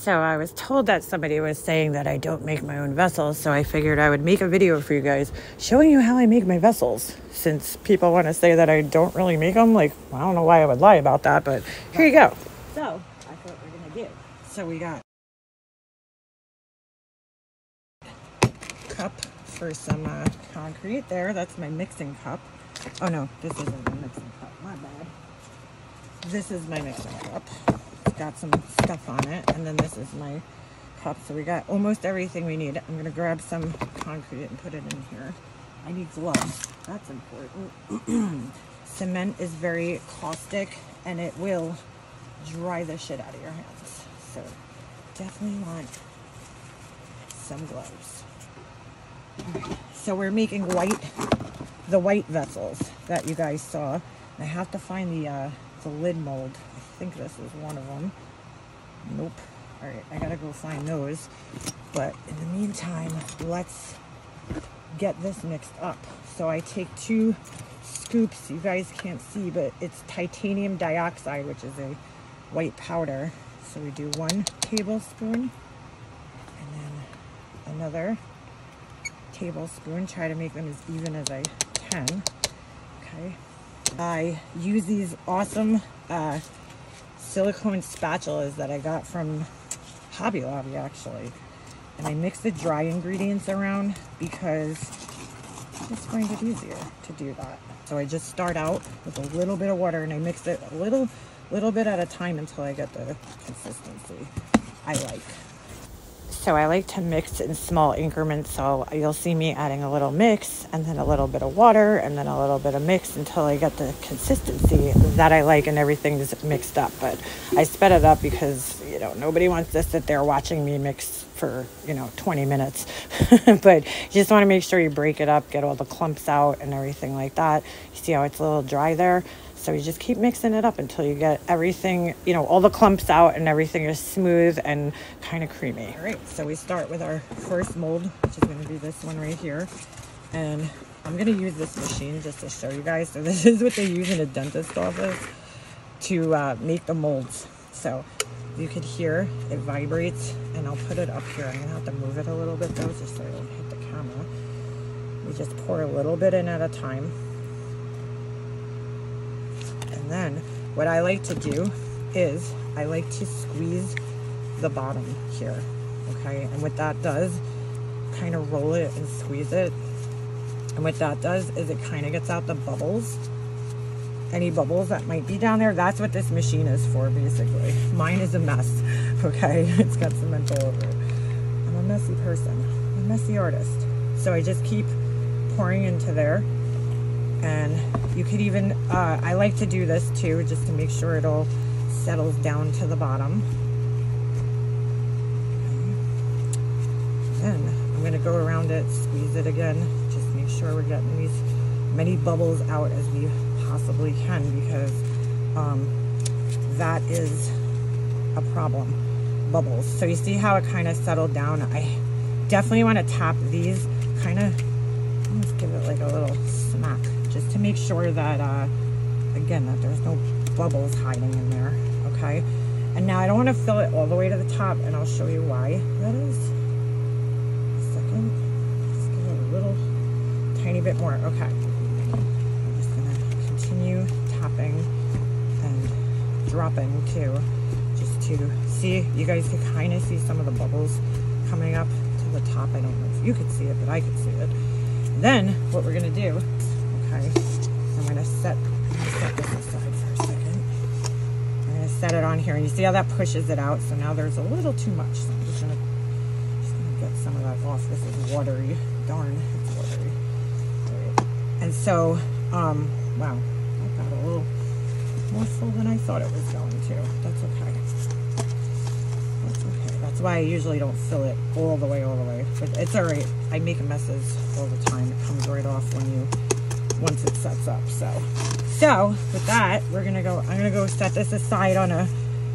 So I was told that somebody was saying that I don't make my own vessels, so I figured I would make a video for you guys showing you how I make my vessels, since people want to say that I don't really make them. Like, I don't know why I would lie about that, but here you go. So that's what we're gonna do. So we got cup for some concrete there. That's my mixing cup. Oh no, this isn't my mixing cup, my bad. This is my mixing cup. It's got some stuff on it, and then this is my cup. So we got almost everything we need. I'm gonna grab some concrete and put it in here. I need gloves, that's important. Cement is very caustic and it will dry the shit out of your hands, so definitely want some gloves. So we're making the white vessels that you guys saw. I have to find the lid mold. I think this is one of them. Nope. All right, I gotta go find those. But in the meantime, let's get this mixed up. So I take 2 scoops. You guys can't see, but it's titanium dioxide, which is a white powder. So we do 1 tablespoon and then another tablespoon. Try to make them as even as I can. Okay. I use these awesome silicone spatulas that I got from Hobby Lobby, actually. And I mix the dry ingredients around because I just find it easier to do that. So I just start out with a little bit of water and I mix it a little bit at a time until I get the consistency I like. So I like to mix in small increments, so you'll see me adding a little mix and then a little bit of water and then a little bit of mix until I get the consistency that I like and everything's mixed up. But I sped it up because, you know, nobody wants to sit there watching me mix for, 20 minutes. But you just want to make sure you break it up, get all the clumps out and everything like that. You see how it's a little dry there? So you just keep mixing it up until you get everything, all the clumps out and everything is smooth and kind of creamy. All right, so we start with our first mold, which is going to be this one right here. And I'm going to use this machine just to show you guys. So this is what they use in a dentist office to make the molds. So you could hear it vibrates, and I'll put it up here. I'm going to have to move it a little bit though, just so it won't hit the camera. We just pour a little bit in at a time. Then what I like to do is I like to squeeze the bottom here, okay? And what that does, kind of roll it and squeeze it. And what that does is it kind of gets out the bubbles. Any bubbles that might be down there, that's what this machine is for, basically. Mine is a mess, okay? It's got cement all over it. I'm a messy person, I'm a messy artist. So I just keep pouring into there. And you could even, I like to do this too, just to make sure it all settles down to the bottom. Okay. Then I'm going to go around it, squeeze it again, just make sure we're getting these many bubbles out as we possibly can, because that is a problem, bubbles. So you see how it kind of settled down? I definitely want to tap these, kind of, let's give it like a little smack, just to make sure that, again, that there's no bubbles hiding in there, okay? And now I don't want to fill it all the way to the top, and I'll show you why that is. A second. Just give it a little tiny bit more. Okay. I'm just going to continue tapping and dropping too, just to see. You guys can kind of see some of the bubbles coming up to the top. I don't know if you could see it, but I could see it. Then what we're going to do, okay, I'm going to set this aside for a second. I'm going to set it on here, and you see how that pushes it out? So now there's a little too much, so I'm just going to get some of that off. This is watery. Darn, it's watery. All right. And so, wow, that got a little more full than I thought it was going to. That's okay. That's okay. That's why I usually don't fill it all the way, but it's all right. I make messes all the time. It comes right off once it sets up. So with that, I'm gonna go set this aside on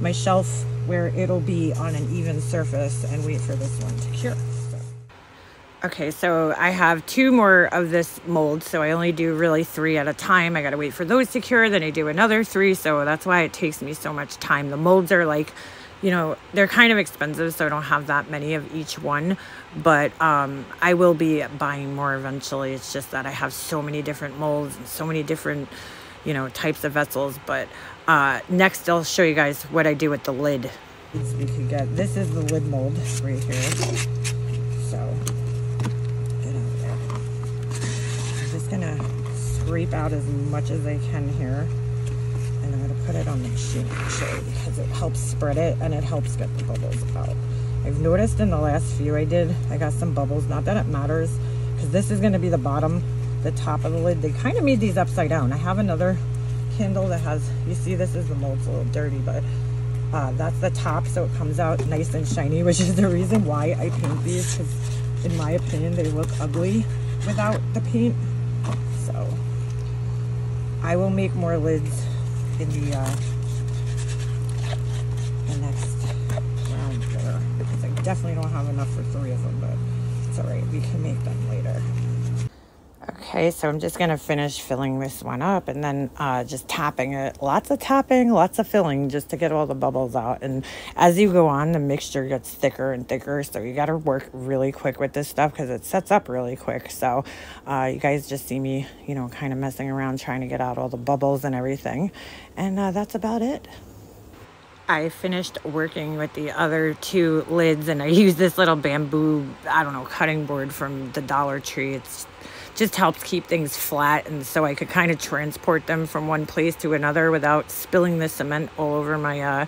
my shelf where it'll be on an even surface and wait for this one to cure. Okay, so I have 2 more of this mold, so I only do really 3 at a time. I gotta wait for those to cure, then I do another 3, so that's why it takes me so much time. The molds are like you know, they're kind of expensive, so I don't have that many of each one, but I will be buying more eventually. It's just that I have so many different molds and so many different, you know, types of vessels. But next I'll show you guys what I do with the lid. We could get, this is the lid mold right here. So get out there. I'm just gonna scrape out as much as I can here, and I'm gonna put it on the machine actually because it helps spread it and it helps get the bubbles out. I've noticed in the last few I did, I got some bubbles. Not that it matters, because this is gonna be the bottom, the top of the lid. They kind of made these upside down. I have another candle that has, you see this is the mold's a little dirty, but that's the top, so it comes out nice and shiny, which is the reason why I paint these, because in my opinion they look ugly without the paint. So I will make more lids in the next round there, because I definitely don't have enough for 3 of them, but it's all right, we can make them later. Okay, so I'm just gonna finish filling this one up, and then just tapping it. Lots of tapping, lots of filling, just to get all the bubbles out. And as you go on, the mixture gets thicker and thicker, so you gotta work really quick with this stuff because it sets up really quick. So you guys just see me, you know, kind of messing around trying to get out all the bubbles and everything. And that's about it. I finished working with the other 2 lids, and I used this little bamboo, I don't know, cutting board from the Dollar Tree. It's just helps keep things flat, and so I could kind of transport them from one place to another without spilling the cement all over my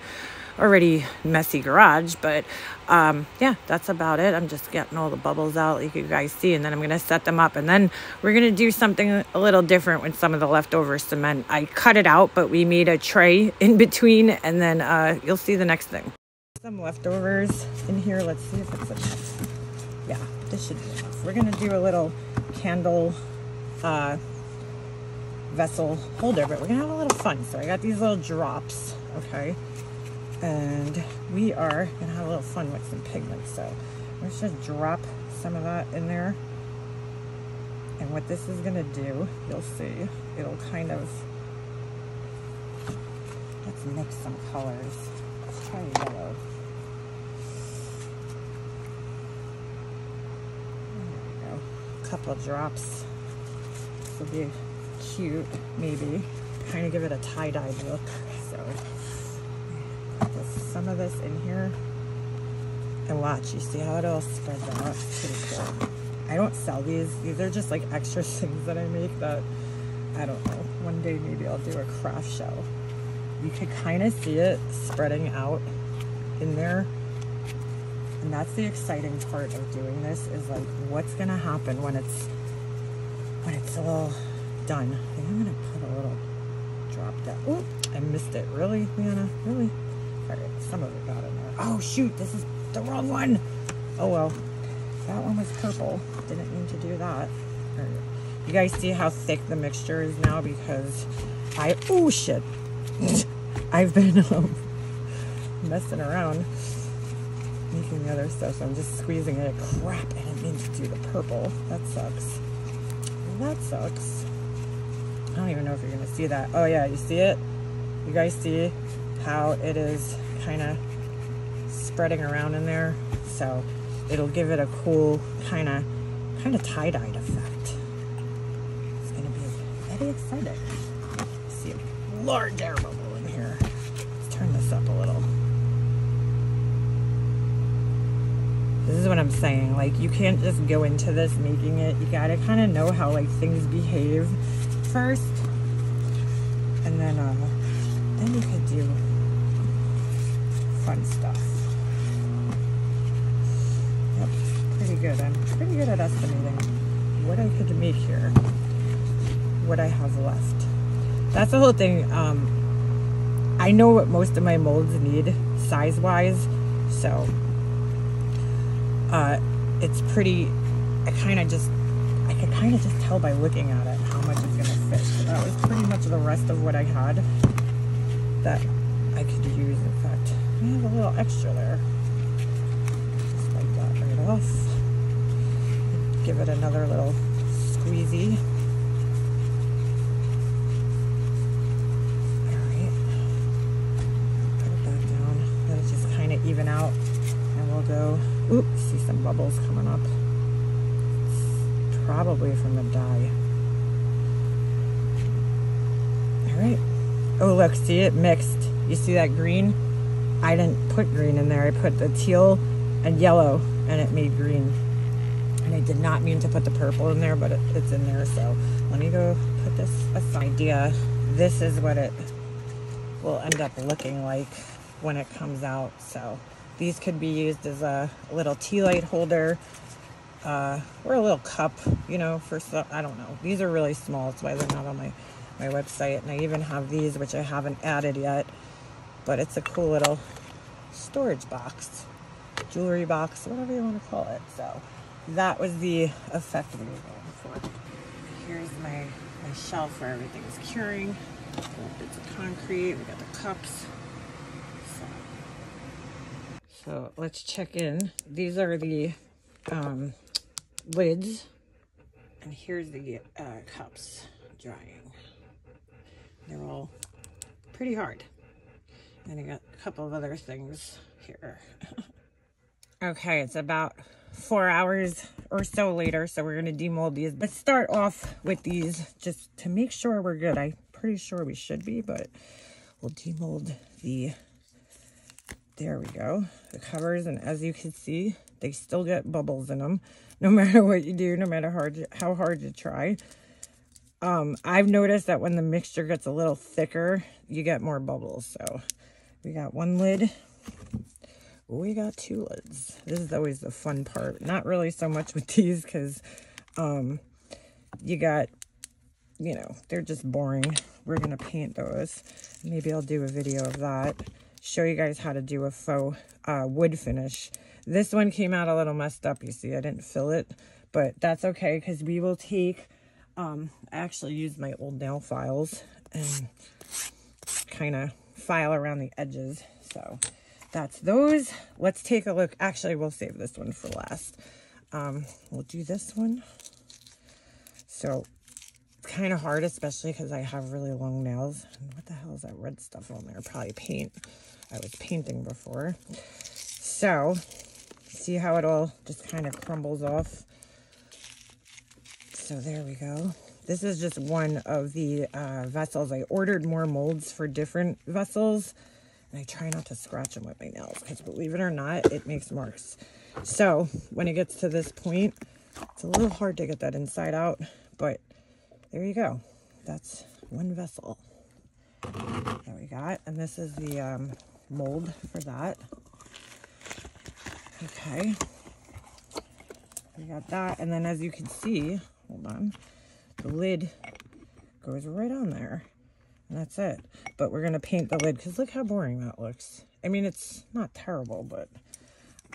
already messy garage. But yeah, that's about it. I'm just getting all the bubbles out like you guys see, and then I'm gonna set them up, and then we're gonna do something a little different with some of the leftover cement. I cut it out, but we made a tray in between, and then you'll see the next thing. Some leftovers in here. Let's see if it's enough. Yeah, this should be enough. We're gonna do a little candle vessel holder, but we're gonna have a little fun. So I got these little drops, okay, and we are gonna have a little fun with some pigment. So let's just drop some of that in there, and what this is gonna do, you'll see, it'll kind of, let's mix some colors. Let's try yellow. Couple drops. This will be cute, maybe. Kind of give it a tie-dye look. So put some of this in here, and watch. You see how it all spreads out? It's pretty cool. I don't sell these. These are just like extra things that I make that, I don't know. One day maybe I'll do a craft show. You could kind of see it spreading out in there. And that's the exciting part of doing this, is like what's gonna happen when it's all done. I think I'm gonna put a little drop down. Oh, I missed it. Really, Leanna? Really? All right, some of it got in there. Oh shoot, this is the wrong one. Oh well, that one was purple. Didn't mean to do that. All right. You guys see how thick the mixture is now, because oh shit, I've been messing around making the other stuff, so I'm just squeezing it. Crap, I didn't mean to do the purple. That sucks. That sucks. I don't even know if you're gonna see that. Oh yeah, you see it? You guys see how it is kind of spreading around in there? So it'll give it a cool kind of tie-dyed effect. It's gonna be very exciting. See a large air bubble in here. Let's turn this up a little. This is what I'm saying, like you can't just go into this making it. You gotta kind of know how like things behave first, and then you could do fun stuff. Yep, pretty good. I'm pretty good at estimating what I could make here, what I have left. That's the whole thing. I know what most of my molds need size-wise, so it's pretty, I could kind of just tell by looking at it how much it's gonna fit. So that was pretty much the rest of what I had that I could use. In fact, I have a little extra there. Just wipe that right off. Give it another little squeezy. And we'll go, oops, see some bubbles coming up. It's probably from the dye. All right. Oh, look, see it mixed. You see that green? I didn't put green in there. I put the teal and yellow, and it made green. And I did not mean to put the purple in there, but it's in there. So let me go put this idea. This is what it will end up looking like when it comes out. So these could be used as a little tea light holder, or a little cup, you know, for stuff. I don't know. These are really small. That's why they're not on my website. And I even have these, which I haven't added yet, but it's a cool little storage box, jewelry box, whatever you want to call it. So that was the effect we were going for. Here's my shelf where everything's curing. Bits of concrete. We got the cups. So let's check in. These are the lids, and here's the cups drying. They're all pretty hard. And I got a couple of other things here. Okay, it's about 4 hours or so later, so we're going to demold these. Let's start off with these just to make sure we're good. I'm pretty sure we should be, but we'll demold there we go, the covers. And as you can see, they still get bubbles in them, no matter what you do, no matter how hard you try. I've noticed that when the mixture gets a little thicker, you get more bubbles. So we got one lid. We got two lids. This is always the fun part. Not really so much with these because you got, you know, they're just boring. We're going to paint those. Maybe I'll do a video of that. Show you guys how to do a faux wood finish. This one came out a little messed up. You see, I didn't fill it, but that's okay because we will take, I actually used my old nail files and kind of file around the edges. So that's those. Let's take a look. Actually, we'll save this one for last. We'll do this one. So it's kind of hard, especially because I have really long nails. And what the hell is that red stuff on there? Probably paint. I was painting before. So see how it all just kind of crumbles off. So there we go. This is just one of the vessels. I ordered more molds for different vessels. And I try not to scratch them with my nails because, believe it or not, it makes marks. So when it gets to this point, it's a little hard to get that inside out. But there you go. That's one vessel that we got. And this is the mold for that. Okay. We got that. And then as you can see, hold on, the lid goes right on there. And that's it. But we're going to paint the lid because look how boring that looks. I mean, it's not terrible, but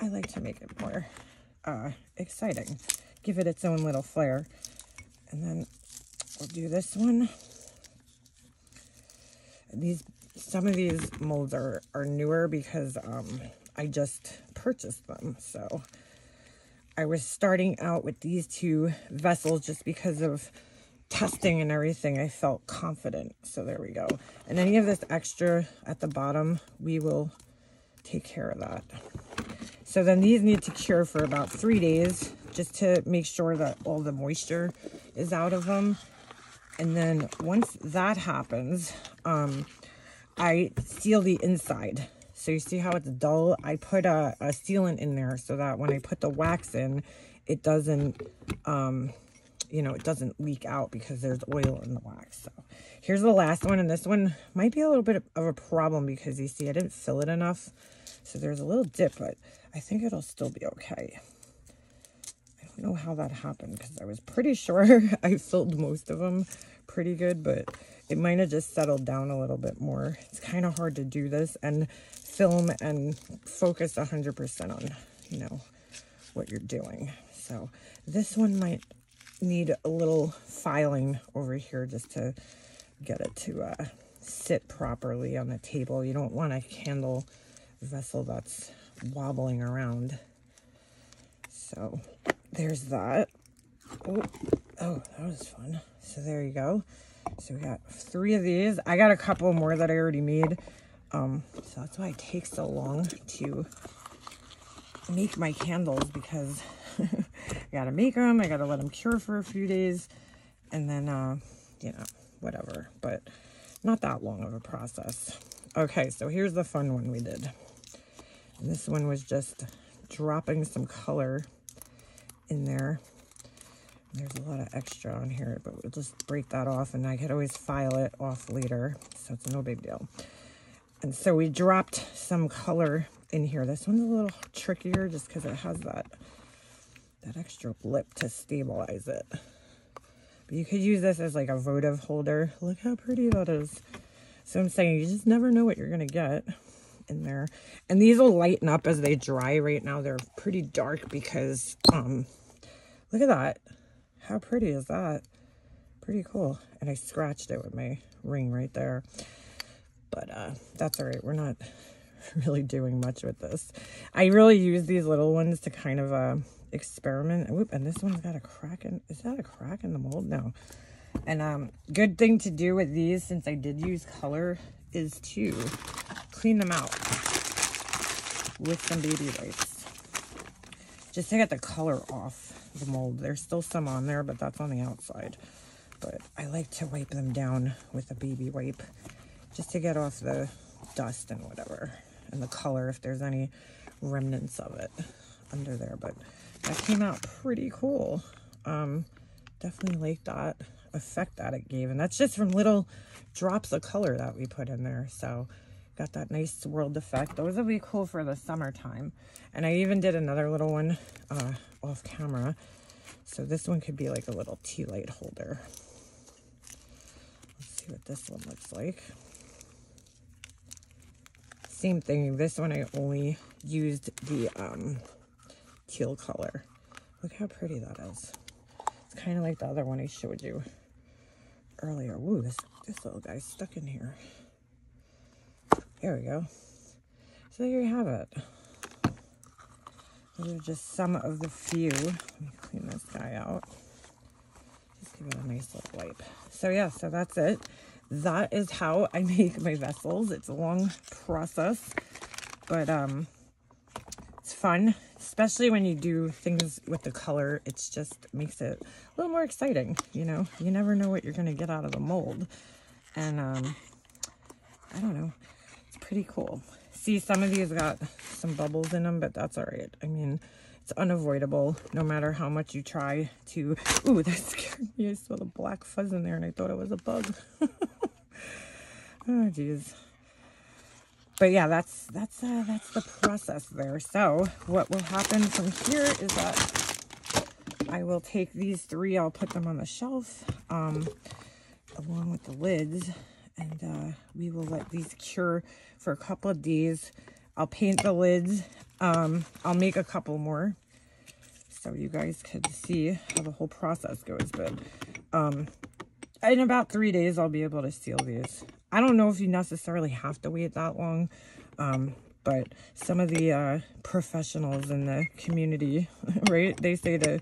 I like to make it more exciting. Give it its own little flair. And then we'll do this one. And some of these molds are newer because I just purchased them. So I was starting out with these two vessels just because of testing and everything. I felt confident. So there we go. And any of this extra at the bottom, we will take care of that. So then these need to cure for about 3 days just to make sure that all the moisture is out of them. And then once that happens, I seal the inside. So you see how it's dull? I put a sealant in there so that when I put the wax in, it doesn't, you know, it doesn't leak out because there's oil in the wax. So here's the last one. And this one might be a little bit of a problem because you see, I didn't fill it enough. So there's a little dip, but I think it'll still be okay. I don't know how that happened because I was pretty sure I filled most of them pretty good, but it might have just settled down a little bit more. It's kind of hard to do this and film and focus 100% on, you know, what you're doing. So this one might need a little filing over here just to get it to sit properly on the table. You don't want a candle vessel that's wobbling around. So there's that. Oh, that was fun. So there you go. So we got 3 of these. I got a couple more that I already made. So that's why it takes so long to make my candles because I gotta make them, I gotta let them cure for a few days, and then, you know, whatever, but not that long of a process. Okay, so here's the fun one we did. And this one was just dropping some color in there. There's a lot of extra on here, but we'll just break that off, and I could always file it off later, so it's no big deal. And so we dropped some color in here. This one's a little trickier just because it has that extra lip to stabilize it. But you could use this as like a votive holder. Look how pretty that is. So I'm saying you just never know what you're going to get in there. And these will lighten up as they dry. Right now they're pretty dark because, look at that. How pretty is that? Pretty cool. And I scratched it with my ring right there. But that's all right. We're not really doing much with this. I really use these little ones to kind of experiment. Whoop, and this one's got a crack in. Is that a crack in the mold? No. And good thing to do with these, since I did use color, is to clean them out with some baby wipes. Just to get the color off the mold. There's still some on there, but that's on the outside. But I like to wipe them down with a baby wipe just to get off the dust and whatever, and the color if there's any remnants of it under there. But that came out pretty cool. Definitely like that effect that it gave, and that's just from little drops of color that we put in there. So got that nice swirled effect. Those will be cool for the summertime. And I even did another little one off camera, so this one could be like a little tea light holder. Let's see what this one looks like. Same thing. This one I only used the teal color. Look how pretty that is. It's kind of like the other one I showed you earlier. Woo, this little guy's stuck in here. There we go. So there you have it. Those are just some of the few. Let me clean this guy out. Just give it a nice little wipe. So yeah, so that's it. That is how I make my vessels. It's a long process, but it's fun, especially when you do things with the color. It's just makes it a little more exciting. You know, you never know what you're going to get out of the mold. And I don't know, it's pretty cool. See, some of these got some bubbles in them, but that's all right. I mean, it's unavoidable no matter how much you try to. Ooh, that scared me. I saw the black fuzz in there and I thought it was a bug. Oh geez. But yeah, that's the process there. So what will happen from here is that I will take these three, I'll put them on the shelf along with the lids, and we will let these cure for a couple of days. I'll paint the lids. I'll make a couple more so you guys could see how the whole process goes. But in about 3 days, I'll be able to seal these. I don't know if you necessarily have to wait that long, but some of the professionals in the community, right, they say to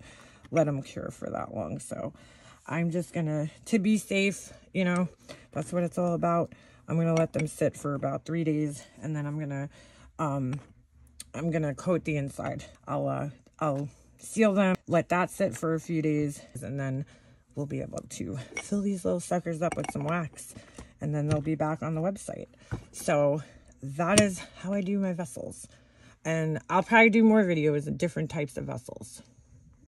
let them cure for that long. So I'm just gonna, to be safe, you know, that's what it's all about. I'm gonna let them sit for about 3 days, and then I'm gonna coat the inside. I'll seal them, let that sit for a few days, and then we'll be able to fill these little suckers up with some wax, and then they'll be back on the website. So that is how I do my vessels. And I'll probably do more videos of different types of vessels.